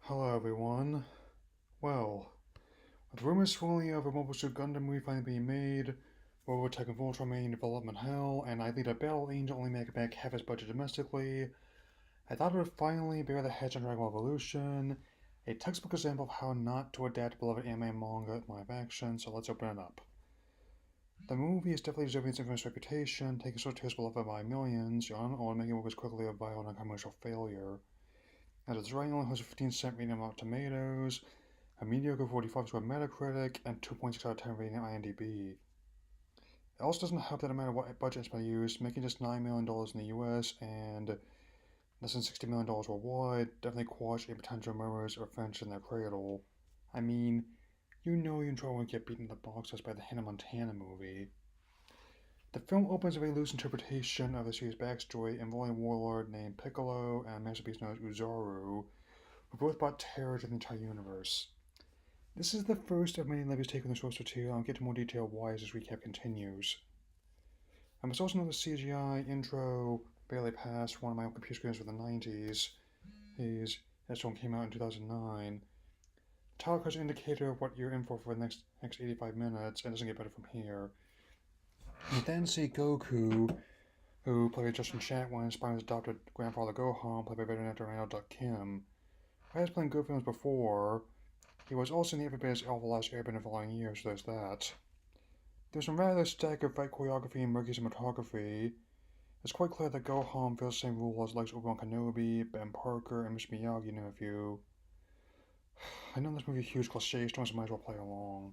Hello everyone. Well, with rumors swirling of a Mobile Suit Gundam movie finally being made, Robotech and Voltron remain in development hell, and I lead a Battle Angel only making back half its budget domestically, I thought it would finally bear the hedge on Dragonball Evolution, a textbook example of how not to adapt beloved anime and manga live action, so let's open it up. The movie is definitely deserving its infamous reputation, taking so to beloved by millions, or making movies quickly a violent and commercial failure. As its rating only has a 15% rating on Rotten Tomatoes, a mediocre 45 score Metacritic, and 2.6 out of 10 rating on IMDb. It also doesn't help that no matter what budget has been used, making just $9 million in the US and less than $60 million worldwide definitely quash any potential murmurs of fans in their cradle. I mean, you know you enjoy when you get beaten in the box office by the Hannah Montana movie. The film opens with a loose interpretation of the series' backstory involving a warlord named Piccolo and a masterpiece known as Uzaru, who both brought terror to the entire universe. This is the first of many levies taken the source material, and I'll get to more detail why as this recap continues. I must also note the CGI intro barely passed one of my own computer screens from the 90s. This one came out in 2009. The title card's an indicator of what you're in for the next 85 minutes, and it doesn't get better from here. You then see Goku, who played by Justin Chatwin, inspired his adopted grandfather Gohan, played by veteran actor Randall Kim. He has played good films before. He was also in the Everybody's Elf: The Last Airbender the following year, so there's that. There's some rather staggered fight choreography and murky cinematography. It's quite clear that Gohan feels the same rules like Obi-Wan Kenobi, Ben Parker, and Mr. Miyagi name a few. I know this movie is a huge cliche, so I might as well play along.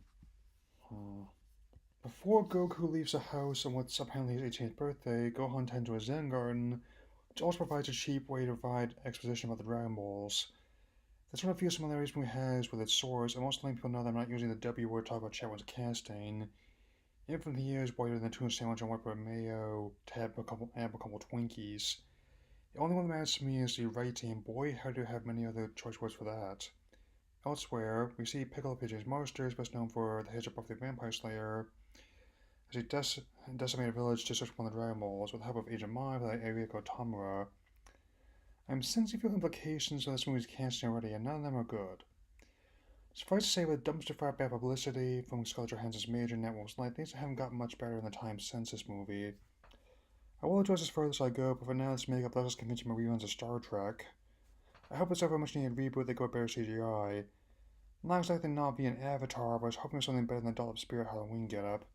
Before Goku leaves the house on what's apparently his 18th birthday, Gohan tends to a Zen garden, which also provides a cheap way to provide exposition about the Dragon Balls. That's one of the few similarities the movie has with its source, and most letting people know that I'm not using the W word to talk about Chatwin's casting. Even he is whiter than a tuna sandwich and white bread mayo to add a couple Twinkies. The only one that matters to me is the writing. Boy, how do you have many other choice words for that? Elsewhere, we see Piccolo PJ's Monsters, best known for the Hedge of the Vampire Slayer, as he decimated a village to search for one of the Dragon Balls with the help of Agent Mai by Eriko Tamura. I'm sensing a few implications of this movie's casting already, and none of them are good. Suffice to say, with dumpster fire bad publicity from Scarlett Johansson's major networks, things haven't gotten much better in the time since this movie. I will address this further as I go, but for now, let's make up let us convince my reruns of Star Trek. I hope it's over a much needed reboot that got better CGI. Not exactly not being an Avatar, but I was hoping for something better than the Dollop Spirit Halloween getup.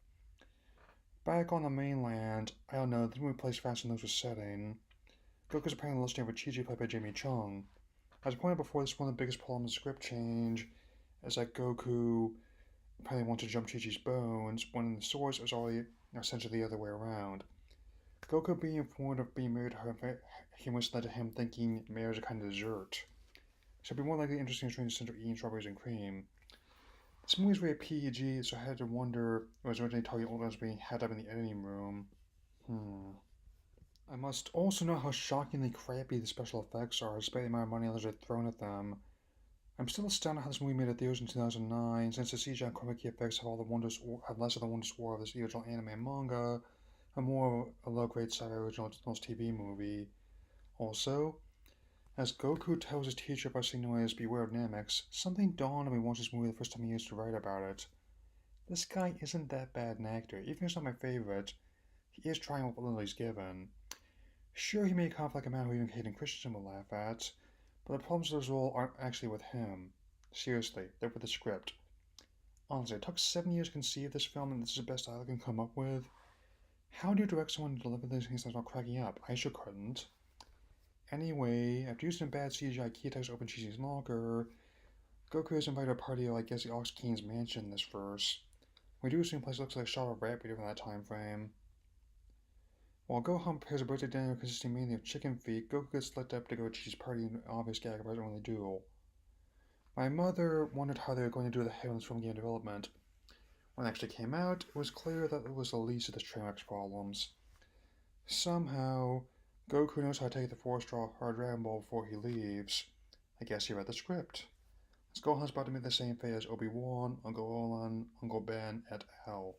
Back on the mainland, I don't know, this movie plays fast and loose with setting. Goku's apparently listening with Chi-Chi played by Jamie Chung. As I pointed before, this is one of the biggest problems of the script change, is that Goku apparently wants to jump Chi-Chi's bones, when in the source it was already essentially the other way around. Goku being informed of being married to her, he was led to him thinking marriage is a kind of dessert. So it'd be more likely interesting to stranger center eating strawberries and cream. This movie is rated PG, so I had to wonder if it was originally targeting older being had up in the editing room. I must also note how shockingly crappy the special effects are, despite the amount of money others had thrown at them. I'm still astounded how this movie made it theaters in 2009, since the CGI and chroma key effects have less of the wondrous war of this original anime and manga, and more of a low-grade sci-fi original TV movie. Also, as Goku tells his teacher by saying as beware of Namex, something dawned on me once this movie the first time he used to write about it. This guy isn't that bad an actor. Even if he's not my favorite, he is trying what little he's given. Sure, he may come off like a man who even Hayden Christensen will laugh at, but the problems with his role aren't actually with him. Seriously, they're with the script. Honestly, it took 7 years to conceive this film, and this is the best I can come up with. How do you direct someone to deliver these things without cracking up? I sure couldn't. Anyway, after using a bad CGI key to open Chi-Chi's locker, Goku is invited to a party at, I guess, the Ox King's mansion in this verse. We do see a place that looks like a shot of rat breeder from that time frame. While Gohan prepares a birthday dinner consisting mainly of chicken feet, Goku gets lit up to go to Chi-Chi's party in an obvious gag about his only duel. My mother wondered how they were going to do the heavens from game development. When it actually came out, it was clear that it was the least of the train wreck's problems. Somehow, Goku knows how to take the 4-star hard Dragon Ball before he leaves. I guess he read the script. As Gohan's about to meet the same fate as Obi-Wan, Uncle Olan, Uncle Ben, et al.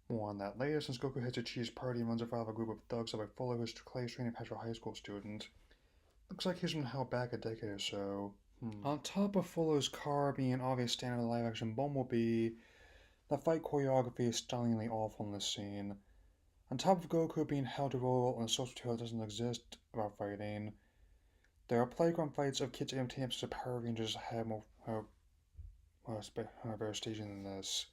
More on that later, since Goku heads to Chi's party and runs afoul of a group of thugs led by Fuller, who's Clay's training Petrol High School student. Looks like he's been held back a decade or so. On top of Fuller's car being an obvious standard live action Bumblebee, the fight choreography is stunningly awful in this scene. On top of Goku being held to role in a source material that doesn't exist about fighting, there are playground fights of kids imitating episodes of Power Rangers that have better staging than this.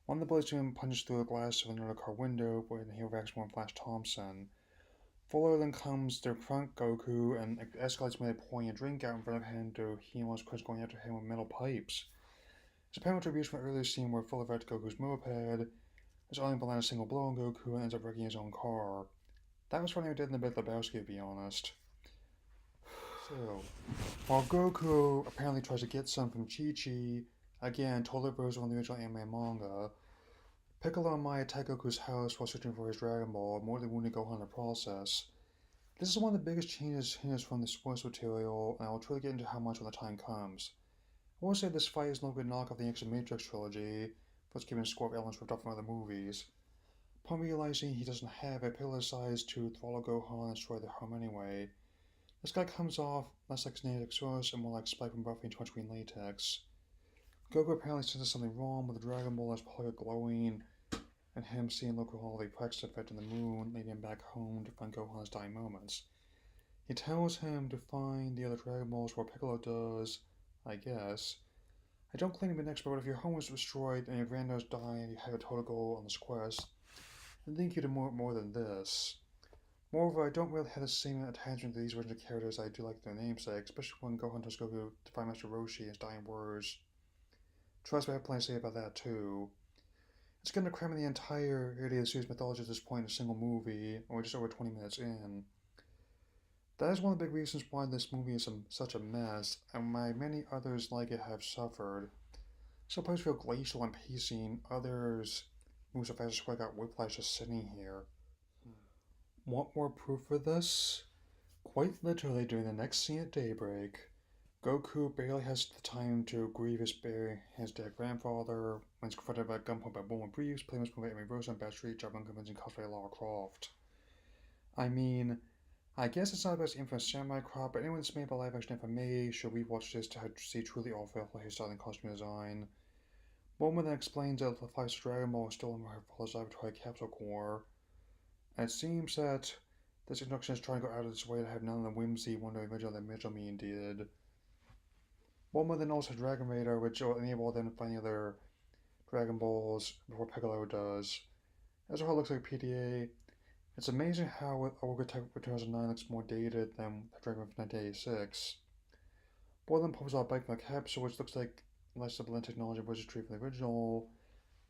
One of the bullets even punches through the glass of another car window when he reacts more Flash Thompson. Fuller then comes to confront Goku and escalates by pouring a drink out in front of him to he almost quits going after him with metal pipes. It's a apparent retribution from an earlier scene where Fuller wrecks Goku's moped, is only able to land a single blow on Goku and ends up wrecking his own car. That was funnier than the Big Lebowski, to be honest. So, while Goku apparently tries to get some from Chi-Chi, again, totally version on the original anime and manga, Piccolo and Mai attack Goku's house while searching for his Dragon Ball, mortally wounding Gohan in the process. This is one of the biggest changes from the source material, and I will try to get into how much when the time comes. I will say this fight is no good knock off the X Matrix trilogy, but it's given a score of elements ripped off from other movies. Upon realizing he doesn't have it, Piccolo decides to throttle Gohan and destroy their home anyway. This guy comes off less like Snake Source and more like Spike from Buffy and touchscreen latex. Goku apparently senses something wrong with the Dragon Ball as Polka glowing, and him seeing local holiday practice effect in the moon, leading him back home to find Gohan's dying moments. He tells him to find the other Dragon Balls where Piccolo does, I guess. I don't claim to be an expert, but if your home was destroyed and your granddaughter's dying and you have a total goal on this quest, I think you do more than this. Moreover, I don't really have the same attachment to these original characters as I do like their namesake, especially when Gohan tells Goku to find Master Roshi in his dying words. Trust me, I have plenty to say about that too. It's going to cram the entire of series mythology at this point in a single movie, and we're just over 20 minutes in. That is one of the big reasons why this movie is such a mess, and why many others like it have suffered. Some parts feel glacial and pacing, others move so fast I got whiplash just sitting here. Want more proof for this? Quite literally, during the next scene at daybreak, Goku barely has the time to grieve his dead grandfather when he's confronted by gunpoint by Bulma Briefs, playing this movie at Rose on Bad Street, job unconvincing cosplay Lara Croft. I mean, I guess it's not the best infamous samurai crop, but anyone that's made by live action anime should rewatch this to see truly awful hairstyle and costume design. Bulma then explains that the 5-star Dragon Ball is still in her father's laboratory capsule core, and it seems that this introduction is trying to go out of its way to have none of the whimsy Wonder original that Mejomin did. Bulma then also Dragon Raider, which will enable them to find the other Dragon Balls before Piccolo does. As a whole, it looks like a PDA. It's amazing how Olga Tech 2009 looks more dated than the Dragon Ball 1986. Boy then pulls out a bike from the capsule, which looks like less of the technology wizardry from the original,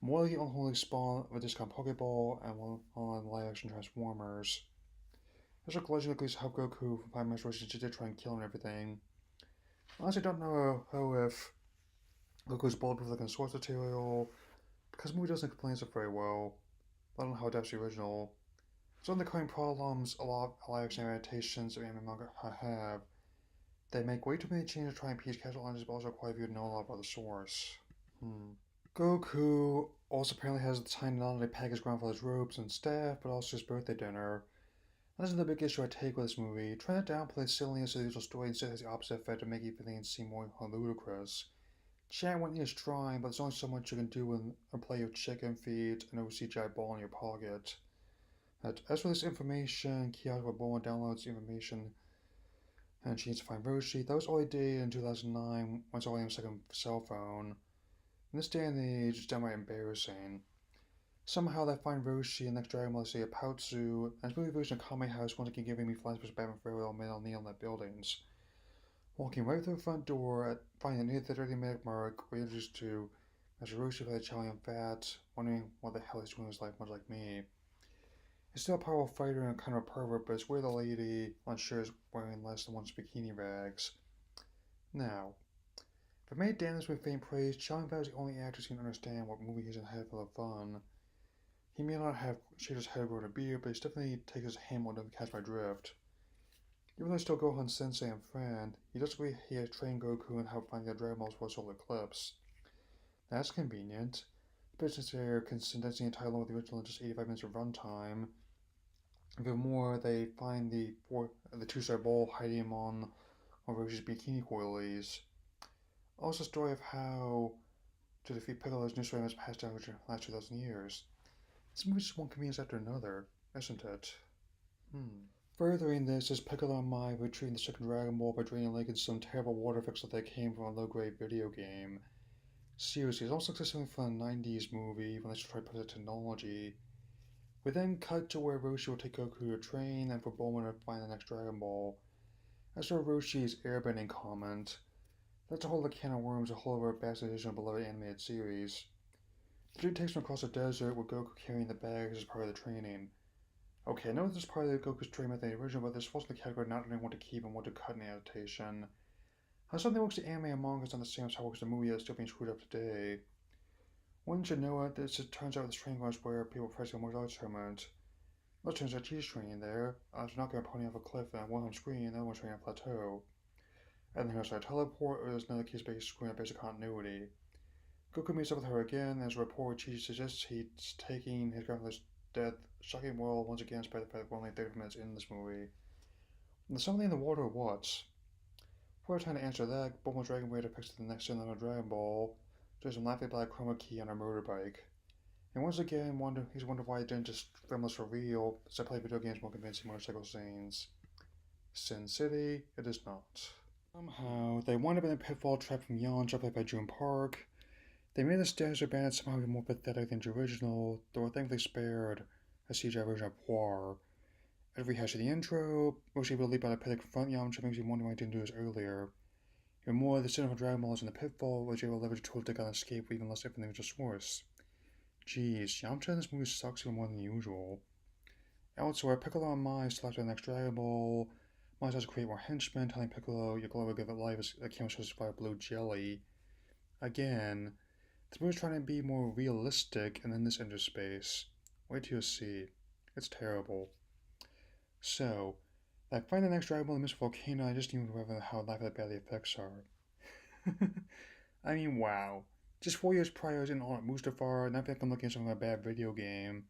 more like the unholy spawn of a discount Pokeball, and one on live action Transformers. This look legend how Goku from Five Master Races did try and kill him and everything. Honestly, I don't know if Goku's bulletproof like in source material, because the movie doesn't explain it very well. I don't know how it adapts the original. It's one of the current problems a lot of live action adaptations of anime manga have. They make way too many changes to try and appease casual audiences, but also require you to know a lot about the source. Goku also apparently has the time not only pack his grandfather's robes and staff, but also his birthday dinner. And this is the big issue I take with this movie. Try not to downplay the silliness of the usual story instead has the opposite effect of making everything seem more ludicrous. Chan went is trying, but there's only so much you can do when play your chicken feet and a CGI ball in your pocket. As for this information, Kiosk where Bulma downloads the information and she needs to find Roshi. That was all he did in 2009 when it's only on a second cell phone. In this day and age, it's downright embarrassing. Somehow they find Roshi and next Dragon Ball say a Pautsu, and this movie version of Kame House once again giving me flashbacks of Batman farewell made on neon lit buildings. Walking right through the front door, finding near the 30-minute mark, we're introduced to Master Roshi by the Italian fat, wondering what the hell he's doing in his life, much like me. He's still a powerful fighter and kind of a pervert, but it's where the lady, unsure, is wearing less than one's bikini rags. Now, if I made Dan this with faint praise, Xiao Fat is the only actor who can understand what movie he's in head for the fun. He may not have shaved his head or a beard, but he definitely takes his hand on to catch my drift. Even though he's still Gohan's sensei and friend, he does agree he has trained Goku and help find the Dragon Balls for a solar eclipse. That's convenient. Business they're condensing the entire long with the original in just 85 minutes of runtime. Even more, they find the 2-star ball hiding him on Roshi's bikini coilies. Also, a story of how to defeat Piccolo's new strain has passed down over the last 2,000 years. This movie's just one convenience after another, isn't it? Furthering this is Piccolo and Mai retrieving the second Dragon Ball by draining a lake into some terrible water effects that came from a low-grade video game. Seriously, it's all successful from the 90s movie when they tried to put the technology. We then cut to where Roshi will take Goku to train and for Bulma to find the next Dragon Ball. As for Roshi's airbending comment, that's a whole other can of worms, a whole other bastardization of beloved animated series. The dude takes him across the desert with Goku carrying the bags as part of the training. Okay, I know this is part of the Goku's training method in the original, but this falls in the category of not knowing what to keep and what to cut in the adaptation. How something works in anime and manga is not the same as how it works in the movie that's still being screwed up today. One should know it, this turns out this training was where people practice a martial arts tournament. Well, it turns out she's training there. There's not going to pony off a cliff and one on screen, and the other one's training on a plateau. And then here's a teleport, or there's another case based screwing up basic continuity. Goku meets up with her again, and as a report, Chi suggests he's taking his grandfather's death shocking well once again, despite the fact that we're only 30 minutes in this movie. And there's something in the water, what? Before trying to answer that, Bulma's Dragon Raider picks up the next generation of Dragon Ball, does some laughing black chroma key on her motorbike. And once again, he's wondered why he didn't just film this for real, instead play video games more convincing motorcycle scenes. Sin City, it is not. Somehow, they wind up in a pitfall trap from Yamcha, played by June Park. They made this desert bandit somehow even more pathetic than the original, though were thankfully spared a CGI version of Poir. At the rehash of the intro, Roshi will leap out of pit to confront Yamcha, makes you wonder why he didn't do this earlier. Even more, the sin of Dragon Ball is in the pitfall, which able to leverage tools to dig out and escape with even less effort than was just worse. Jeez, Yamcha in this movie sucks even more than usual. Elsewhere, Piccolo and Mai select the next Dragon Ball. Mai tries to create more henchmen, telling Piccolo, your glow will give it life as the camera shows a blue jelly. Again, this movie's trying to be more realistic and then this enters space. Wait till you see. It's terrible. So, I find the next Dragon Ball in this volcano, I just don't even remember how bad the effects are. I mean, wow. Just 4 years prior, I was in on Mustafar, and I think I'm looking at something like a bad video game.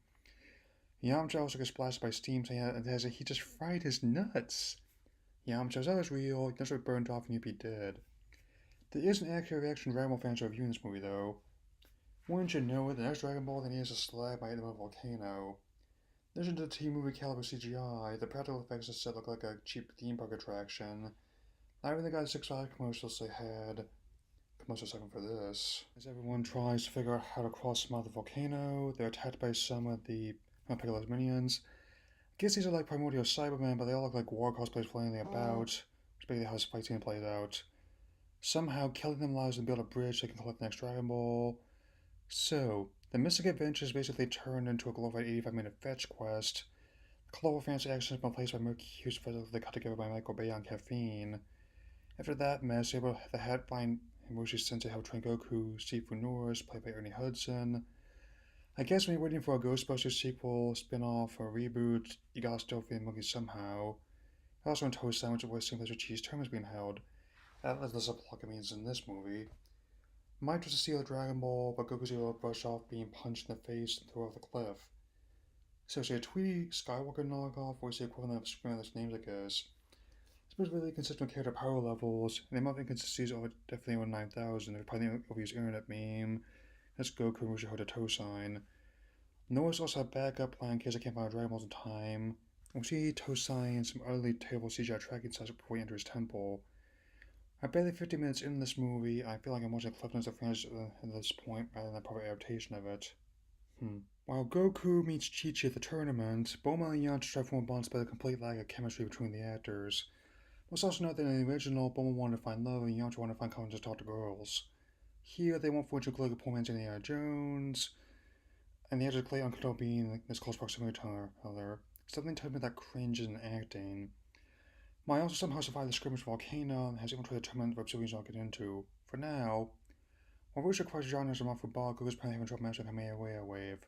Yamcha also gets blasted by steam, saying he just fried his nuts. Yamcha, that was real, your nuts would burned off and you'd be dead. There is an accurate reaction Dragon Ball fans are reviewing this movie, though. One should know it, the next Dragon Ball then is a slab by the volcano. In addition to the T-movie caliber CGI, the practical effects of the set look like a cheap theme park attraction. Not even the guys' 6-5 commercials they had. Commercial second for this. As everyone tries to figure out how to cross the mouth of the volcano, they're attacked by some of the Piccolo's minions. I guess these are like primordial Cybermen, but they all look like war cosplayers flying about, which is basically how this fight scene plays out. Somehow, killing them allows them to build a bridge so they can collect the next Dragon Ball. So, the Mystic Adventure is basically turned into a glorified 85-minute fetch quest. The Clover Fancy action has been placed by Mercury's they cut together by Michael Bay on caffeine. After that mess, able the Hat find Roshi's sensei help train Goku, Sifu Norris, played by Ernie Hudson. I guess when you're waiting for a Ghostbusters sequel, spin-off, or reboot, you gotta still feed monkeys somehow. Also in Toast Sandwich where St. Pleasure Cheese term is being held. That was the plot means in this movie. Might was to steal a Dragon Ball, but Goku's able to brush off being punched in the face and throw off the cliff. So it's a Tweety Skywalker knockoff, or is the equivalent of Superman's names, I guess. This was really consistent with character power levels, and the amount of inconsistencies are definitely over 9,000. They're probably an overused internet meme. That's Goku and Roshi hold a toe sign. Noah's also a backup plan in case I can't find Dragon Balls in time. We see toe sign and some utterly terrible CGI tracking styles before he enters his temple. I'm barely 50 minutes in this movie, I feel like I'm watching Cliff Notes of franchise at this point rather than a proper adaptation of it. While Goku meets Chi-Chi at the tournament, Bulma and Yamcha try to form bonds by the complete lack of chemistry between the actors. Let's also note that in the original, Bulma wanted to find love and Yamcha wanted to find confidence to talk to girls. Here, they want fortune to look at poor man's Indiana Jones, and the actors play uncomfortable being in this close proximity to one another. Something tells me that cringe isn't acting. Mai also somehow survived the skirmish volcano and has even tried to tournament for observers I'll get into. For now, while Roshi acquires genres are off for ball, Goku's apparently having trouble matching Kamehameha Wave.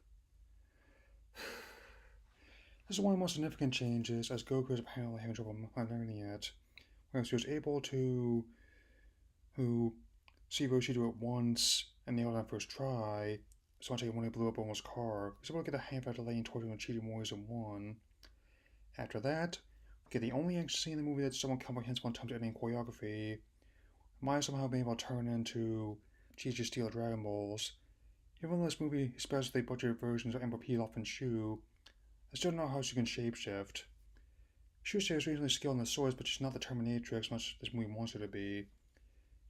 This is one of the most significant changes, as Goku is apparently having trouble learning it. Whereas he was able to see Roshi do it once and nail it on first try, so much like when he blew up Bulma's car, he was able to get a hand after laying torture and cheating warriors in one. After that, we get the only action scene in the movie that's somewhat comprehensible in terms of editing choreography. might somehow be able to turn into Chi-Chi Steel Dragon Balls. Even though this movie, especially butchered versions of Emperor Pilaf and Shu, I still don't know how she can shapeshift. Shu is reasonably skilled in the swords, but she's not the Terminatrix much as this movie wants her to be.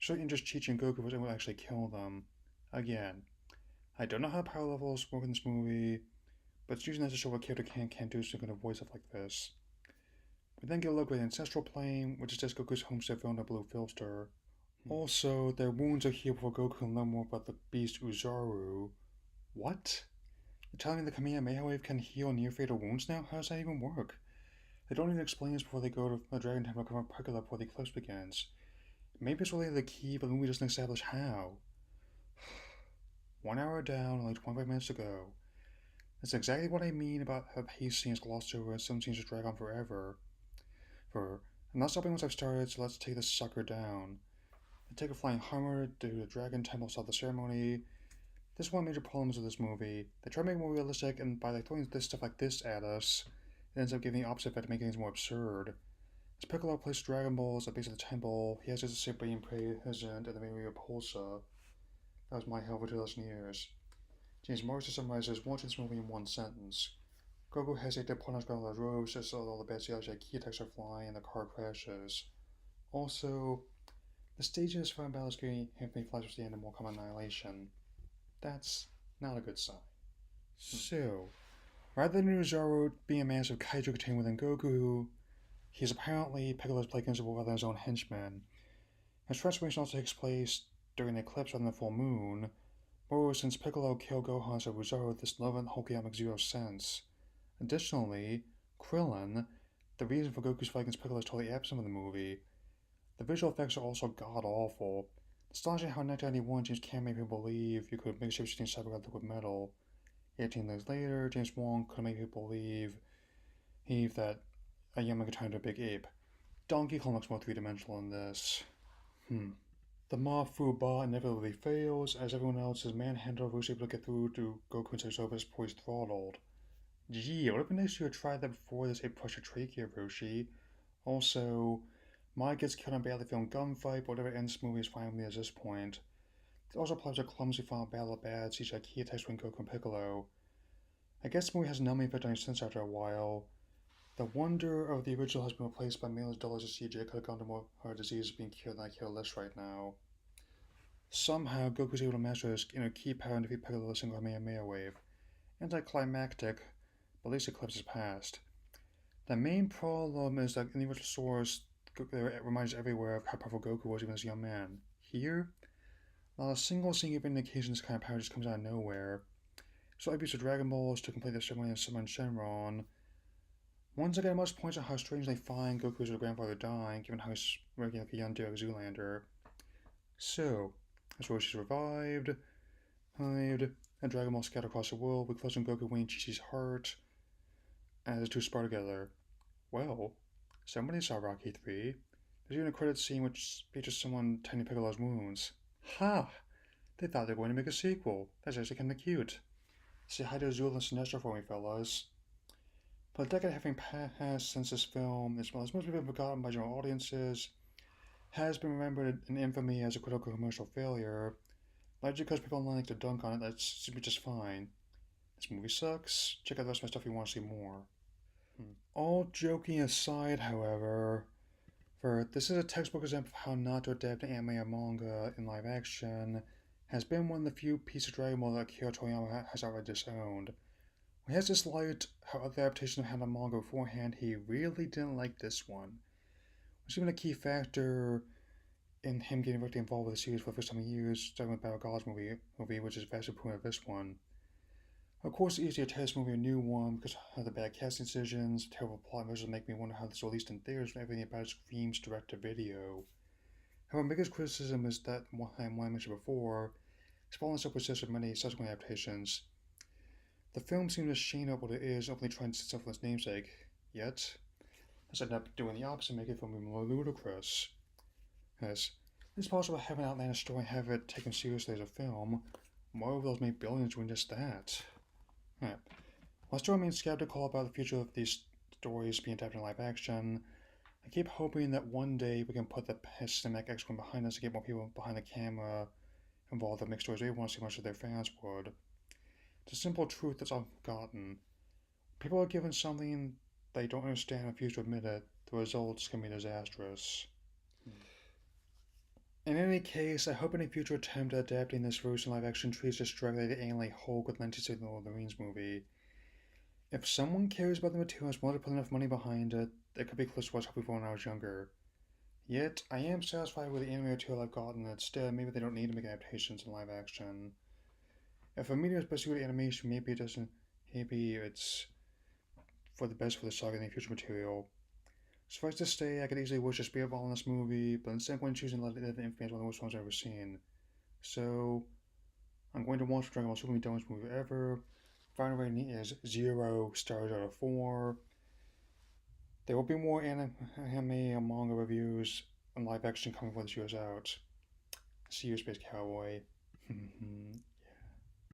So just Chi-Chi and Goku was able to actually kill them. Again, I don't know how power levels work in this movie, but it's usually nice to show what a character can't do so you can avoid stuff like this. We then get a look at the Ancestral Plane, which is just Goku's homestead found in Blue Filter. Also, their wounds are healed before Goku can learn more about the beast Uzaru. What? You're telling me the Kamehameha Wave can heal near-fatal wounds now? How does that even work? They don't even explain this before they go to the Dragon Temple to cover Piccolo before the eclipse begins. Maybe it's related to the key, but the movie doesn't establish how. 1 hour down, only 25 minutes to go. That's exactly what I mean about how the pacing is glossed over and some scenes just drag on forever. I'm not stopping once I've started, so let's take this sucker down. They take a flying hammer to the Dragon Temple stop the ceremony. This is one of the major problems of this movie. They try to make it more realistic, and by throwing this stuff like this at us, it ends up giving the opposite effect, making things more absurd. As Piccolo places Dragon Balls at the base of the temple, he has just a simply present at the memory of Pulsa. That was my hell for 2,000 years. James Morrison summarizes watching this movie in one sentence. Goku hesitates to punish all the robes as all the bad CGI key attacks are flying and the car crashes. Also, the stages for battles getting Anthony flies to the end of more common annihilation. That's not a good sign. So, rather than Uzaru being a massive kaiju contained within Goku, he is apparently Piccolo's play principal rather than his own henchman. His transformation also takes place during the eclipse rather than the full moon. Moreover, since Piccolo killed Gohan as Uzaru, this love and Hoki makes zero sense. Additionally, Krillin, the reason for Goku's fight against Piccolo, is totally absent from the movie. The visual effects are also god-awful. It's astonishing how in 1991 James Cameron made people believe you could make a shape-shifting cyber liquid metal. 18 years later, James Wong could make people believe that a young man could turn into a big ape. Donkey Kong looks more three-dimensional in this. The Mafu Ba inevitably fails, as everyone else is manhandled was able to get through to Goku and Saizoba's before he's throttled. Gee, it would have been nice if you had tried that before this ape crushed your trachea, Roshi. Also, Mai gets killed in a badly filmed gunfight, but whatever ends this movie is fine with me at this point. It also applies a clumsy final battle of bad CGI key attacks between Goku and Piccolo. I guess the movie has a numbing effect on your sense after a while. The wonder of the original has been replaced by millions of dollars of CGI could have gone to more heart disease being cured than I care less right now. Somehow, Goku's able to master his inner ki power and defeat Piccolo with a single Kamehameha Wave. Anticlimactic, but at least Eclipse is past. The main problem is that in the original source, it reminds everywhere of how powerful Goku was even as a young man. Here, not a single scene giving indication this kind of power just comes out of nowhere. So I used the Dragon Balls to complete the ceremony of Summon Shenron. Once again, I must point out how strangely fine Goku is with her grandfather dying, given how he's working like a young Derek Zoolander. So, as Roshi's revived, hived, and Dragon Ball scattered across the world, we close on Goku winning Chi-Chi's heart, as the two spar together. Well, somebody saw Rocky 3. There's even a credit scene which features someone tending Piccolo's wounds. Ha! They thought they were going to make a sequel. That's actually kinda cute. Say hi to Azul and Sinestro for me, fellas. But a decade having passed since this film, as well as most people have forgotten by general audiences, has been remembered in infamy as a critical commercial failure, largely because people don't like to dunk on it. That's simply just fine. This movie sucks. Check out the rest of my stuff if you want to see more. All joking aside, however, this is a textbook example of how not to adapt anime or manga in live action, has been one of the few pieces of Dragon Ball that Akira Toriyama has outright disowned. When he has disliked how other adaptations have handled manga beforehand, he really didn't like this one. Which is even a key factor in him getting directly involved with the series for the first time in years, starting with Battle Gods movie, which is vastly improved of this one. Of course, it's easier to tell this movie a new one because of the bad casting decisions, terrible plot measures make me wonder how this was released in theaters when everything about it screams direct to video. However, my biggest criticism is that, one I mentioned before, it's fallen so persistent with many subsequent adaptations. The film seems ashamed of what it is, openly trying to set up for its namesake, yet has ended up doing the opposite, making the film even more ludicrous. Yes, it's possible to have an outlandish story and have it taken seriously as a film. Moreover, those made billions doing just that. While I still remain skeptical about the future of these stories being adapted in live action, I keep hoping that one day we can put the cinematic excellence behind us to get more people behind the camera involved that make stories they want to see much of their fans would. It's a simple truth that's unforgotten. People are given something they don't understand and refuse to admit it. The results can be disastrous. In any case, I hope any future attempt at adapting this version live action treats this directly like the alien Hulk with 1960 Lord of the Rings movie. If someone cares about the material and is willing to put enough money behind it, it could be close to what I was hoping for when I was younger. Yet, I am satisfied with the anime material I've gotten. Instead, maybe they don't need to make adaptations in live action. If a medium is best suited animation, maybe it doesn't. Maybe it's for the best for the saga and the future material. Suffice to say, I could easily wish a Speedball in this movie, but instead I'm going to choose to let it infamy as one of the worst ones I've ever seen. So, I'm going to watch Dragon Ball Super dumbest movie ever. Final rating is 0 stars out of 4. There will be more anime and manga reviews and live action coming when this year's out. See you, Space Cowboy.